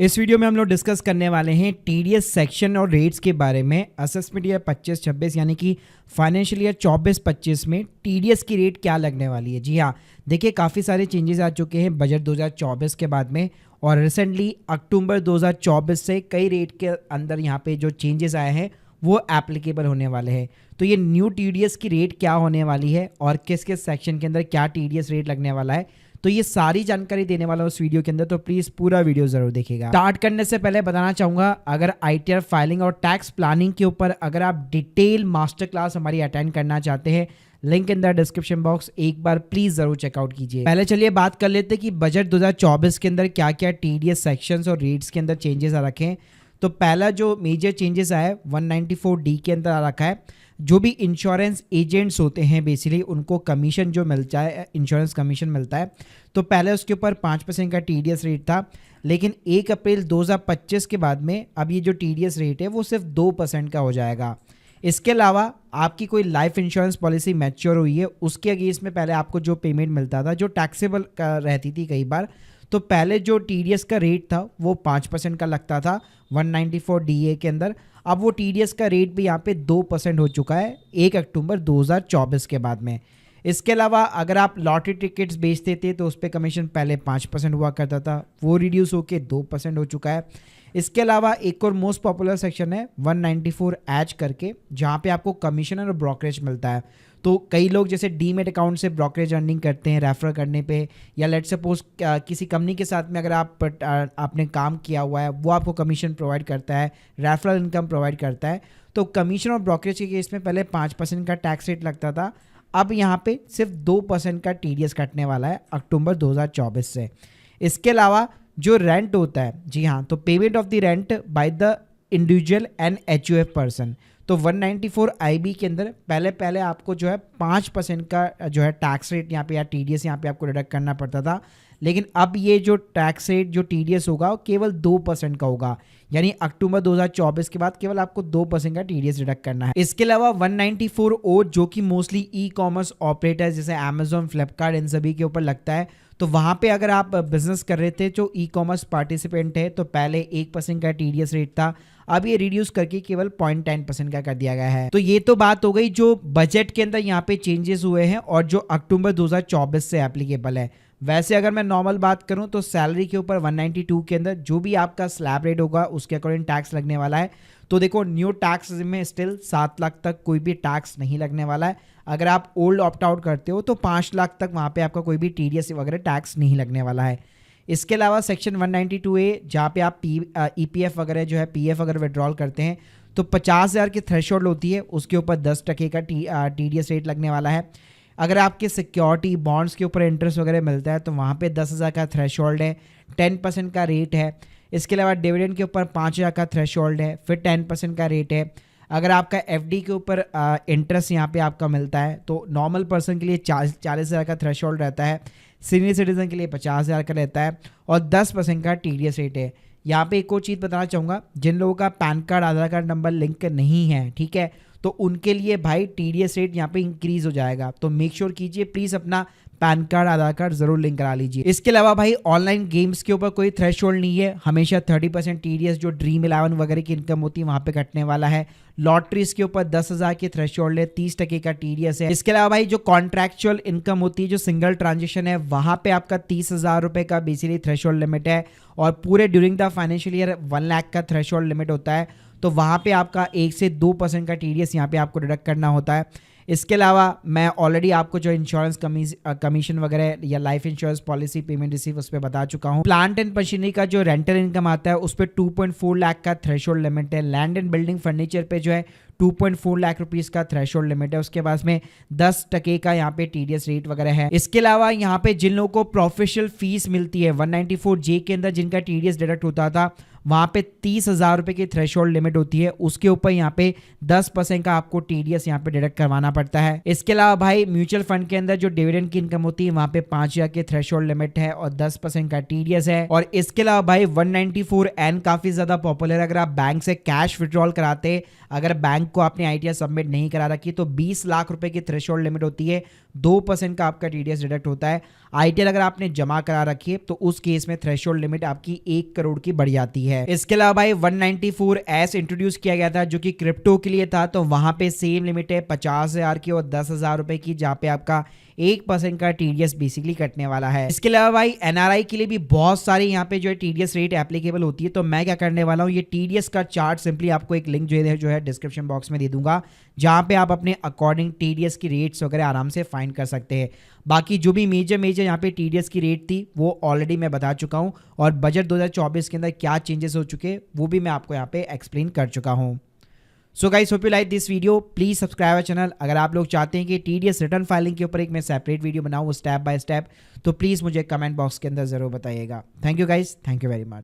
इस वीडियो में हम लोग डिस्कस करने वाले हैं टीडीएस सेक्शन और रेट्स के बारे में। असेसमेंट ईयर 25-26 यानी कि फाइनेंशियल ईयर 24-25 में टीडीएस की रेट क्या लगने वाली है। जी हाँ, देखिए काफ़ी सारे चेंजेस आ चुके हैं बजट 2024 के बाद में, और रिसेंटली अक्टूबर 2024 से कई रेट के अंदर यहाँ पे जो चेंजेस आए हैं वो एप्लीकेबल होने वाले हैं। तो ये न्यू टीडीएस की रेट क्या होने वाली है और किस किस सेक्शन के अंदर क्या टीडीएस रेट लगने वाला है, तो ये सारी जानकारी देने वाला हूं उस वीडियो के अंदर, तो प्लीज पूरा वीडियो जरूर देखिएगा। स्टार्ट करने से पहले बताना चाहूंगा, अगर आईटीआर फाइलिंग और टैक्स प्लानिंग के ऊपर अगर आप डिटेल मास्टर क्लास हमारी अटेंड करना चाहते हैं, link in the description box, एक बार प्लीज जरूर चेकआउट कीजिए। पहले चलिए बात कर लेते हैं कि बजट 2024 के अंदर क्या क्या टीडीएस सेक्शंस और रेट्स के अंदर चेंजेस आ रखे हैं। तो पहला जो मेजर चेंजेस आया 194D के अंदर आ रखा है, जो भी इंश्योरेंस एजेंट्स होते हैं बेसिकली उनको कमीशन जो मिलता है, इंश्योरेंस कमीशन मिलता है। तो पहले उसके ऊपर 5% का टीडीएस रेट था, लेकिन 1 अप्रैल 2025 के बाद में अब ये जो टीडीएस रेट है वो सिर्फ 2% का हो जाएगा। इसके अलावा आपकी कोई लाइफ इंश्योरेंस पॉलिसी मैच्योर हुई है, उसके अगेंस्ट में पहले आपको जो पेमेंट मिलता था जो टैक्सेबल रहती थी कई बार, तो पहले जो टीडीएस का रेट था वो 5% का लगता था 194DA के अंदर। अब वो टीडीएस का रेट भी यहाँ पे 2% हो चुका है 1 अक्टूबर 2024 के बाद में। इसके अलावा अगर आप लॉटरी टिकट्स बेचते थे तो उस पर कमीशन पहले 5% हुआ करता था, वो रिड्यूस होकर 2% हो चुका है। इसके अलावा एक और मोस्ट पॉपुलर सेक्शन है 194H करके, जहाँ पे आपको कमीशन और ब्रोकरेज मिलता है। तो कई लोग जैसे डीमेट अकाउंट से ब्रोकरेज अर्निंग करते हैं रेफर करने पे, या लेट सपोज किसी कंपनी के साथ में अगर आपने काम किया हुआ है वो आपको कमीशन प्रोवाइड करता है, रेफरल इनकम प्रोवाइड करता है। तो कमीशन और ब्रोकरेज के केस में पहले 5% का टैक्स रेट लगता था, अब यहाँ पे सिर्फ 2% का टीडीएस कटने वाला है अक्टूबर 2024 से। इसके अलावा जो रेंट होता है, जी हाँ, तो payment of the rent by the individual and HUF person, तो 194IB के अंदर पहले आपको जो है 5% का जो है टैक्स रेट यहाँ पे या टीडीएस यहाँ पे आपको डिडक्ट करना पड़ता था, लेकिन अब ये जो टैक्स रेट जो टीडीएस होगा वो केवल 2% का होगा, यानी अक्टूबर 2024 के बाद केवल आपको 2% का टीडीएस डिडक्ट करना है। इसके अलावा 194O जो कि मोस्टली ई कॉमर्स ऑपरेटर जैसे अमेजोन, फ्लिपकार्ट, इन सभी के ऊपर लगता है। तो वहाँ पे अगर आप बिजनेस कर रहे थे जो ई कॉमर्स पार्टिसिपेंट है, तो पहले 1% का टीडीएस रेट था, अब ये रिड्यूस करके केवल 0.10% का कर दिया गया है। तो ये तो बात हो गई जो बजट के अंदर यहाँ पे चेंजेस हुए हैं और जो अक्टूबर 2024 से एप्लीकेबल है। वैसे अगर मैं नॉर्मल बात करूं तो सैलरी के ऊपर 192 के अंदर जो भी आपका स्लैब रेट होगा उसके अकॉर्डिंग टैक्स लगने वाला है। तो देखो न्यू टैक्स में स्टिल 7 लाख तक कोई भी टैक्स नहीं लगने वाला है। अगर आप ओल्ड ऑप्ट आउट करते हो तो 5 लाख तक वहाँ पे आपका कोई भी टीडीएस वगैरह टैक्स नहीं लगने वाला है। इसके अलावा सेक्शन 192A जहाँ पे आप ईपीएफ वगैरह जो है पीएफ अगर विड्रॉल करते हैं तो 50,000 की थ्रेशोल्ड होती है, उसके ऊपर 10% का टीडीएस रेट लगने वाला है। अगर आपके सिक्योरिटी बॉन्ड्स के ऊपर इंटरेस्ट वगैरह मिलता है तो वहाँ पे 10,000 का थ्रेशोल्ड है, 10% का रेट है। इसके अलावा डिविडेंड के ऊपर 5,000 का थ्रेशोल्ड है, फिर 10% का रेट है। अगर आपका एफडी के ऊपर इंटरेस्ट यहाँ पे आपका मिलता है तो नॉर्मल पर्सन के लिए 40,000 का थ्रेशोल्ड रहता है, सीनियर सिटीजन के लिए 50,000 का रहता है, और 10% का टीडीएस रेट है। यहाँ पे एक और चीज़ बताना चाहूँगा, जिन लोगों का पैन कार्ड आधार कार्ड नंबर लिंक नहीं है, ठीक है, तो उनके लिए भाई टीडीएस रेट यहाँ पे इंक्रीज हो जाएगा। तो मेक श्योर कीजिए प्लीज़ अपना पैन कार्ड आधार कार्ड जरूर लिंक करा लीजिए। इसके अलावा भाई ऑनलाइन गेम्स के ऊपर कोई थ्रेशोल्ड नहीं है, हमेशा 30% टीडीएस जो ड्रीम 11 वगैरह की इनकम होती है वहाँ पे कटने वाला है। लॉटरीज के ऊपर 10,000 की थ्रेशोल्ड है, 30% का टीडीएस है। इसके अलावा भाई जो कॉन्ट्रैक्चुअल इनकम होती है जो सिंगल ट्रांजेक्शन है वहाँ पे आपका 30,000 रुपये का बेसिकली थ्रेशोल्ड लिमिट है, और पूरे during the financial year 1 lakh का थ्रेशोल्ड लिमिट होता है। तो वहाँ पे आपका 1 से 2% का टीडीएस यहाँ पे आपको डिडक्ट करना होता है। इसके अलावा मैं ऑलरेडी आपको जो इंश्योरेंस कमीशन वगैरह या life insurance policy payment receive उस पर बता चुका हूँ। प्लांट एंड मशीनरी का जो रेंटल इनकम आता है उस पर 2.4 लाख का थ्रेशोल्ड लिमिट है। लैंड एंड बिल्डिंग फर्नीचर पे जो है 2.4 लाख रुपीस का थ्रेशोल्ड लिमिट है, उसके बाद में 10% का यहाँ पे टीडीएस रेट वगैरह है। इसके अलावा यहाँ पे जिन लोगों को प्रोफेशनल फीस मिलती है 194J के अंदर जिनका टीडीएस डिडक्ट होता था, वहाँ पे 30,000 रुपये की थ्रेशोल्ड लिमिट होती है, उसके ऊपर यहाँ पे 10% का आपको टीडीएस यहाँ पे डिडक्ट करवाना पड़ता है। इसके अलावा भाई म्यूचुअल फंड के अंदर जो डिविडेंड की इनकम होती है वहाँ पे 5,000 की थ्रेशोल्ड लिमिट है और 10% का टीडीएस है। और इसके अलावा भाई 194N काफी ज्यादा पॉपुलर है। अगर आप बैंक से कैश विड्रॉल कराते, अगर बैंक को आपने आईटीआर सबमिट नहीं करा रखी तो 20 लाख रुपए की थ्रेशोल्ड लिमिट होती है, 2% का आपका टीडीएस डिडक्ट होता है। आईटीएल अगर आपने जमा करा रखी है तो उस केस में थ्रेशोल्ड लिमिट आपकी 1 करोड़ की बढ़ जाती है। इसके अलावा भाई 194S इंट्रोड्यूस किया गया था जो कि क्रिप्टो के लिए था, तो वहां पे सेम लिमिट है 50,000 की और 10,000 रुपए की, जहां पे आपका 1% का टीडीएस बेसिकली कटने वाला है। इसके अलावा भाई एनआरआई के लिए भी बहुत सारे यहाँ पे जो है टीडीएस रेट एप्लीकेबल होती है। तो मैं क्या करने वाला हूँ, ये टीडीएस का चार्ट सिंपली आपको एक लिंक जो है डिस्क्रिप्शन बॉक्स में दे दूंगा, जहां पे आप अपने अकॉर्डिंग टीडीएस की रेट्स वगैरह आराम से फाइंड कर सकते हैं। बाकी जो भी मेजर यहाँ पे टीडीएस की रेट थी वो ऑलरेडी मैं बता चुका हूँ, और बजट 2024 के अंदर क्या चेंजेस हो चुके वो भी मैं आपको यहाँ पे एक्सप्लेन कर चुका हूँ। So guys, hope you like this video. Please subscribe our channel. अगर आप लोग चाहते हैं कि टीडीएस रिटर्न फाइलिंग के ऊपर एक मैं सेपरेट वीडियो बनाऊँ स्टेप बाय स्टेप, तो प्लीज़ मुझे कमेंट बॉक्स के अंदर ज़रूर बताइएगा। Thank you guys, thank you very much.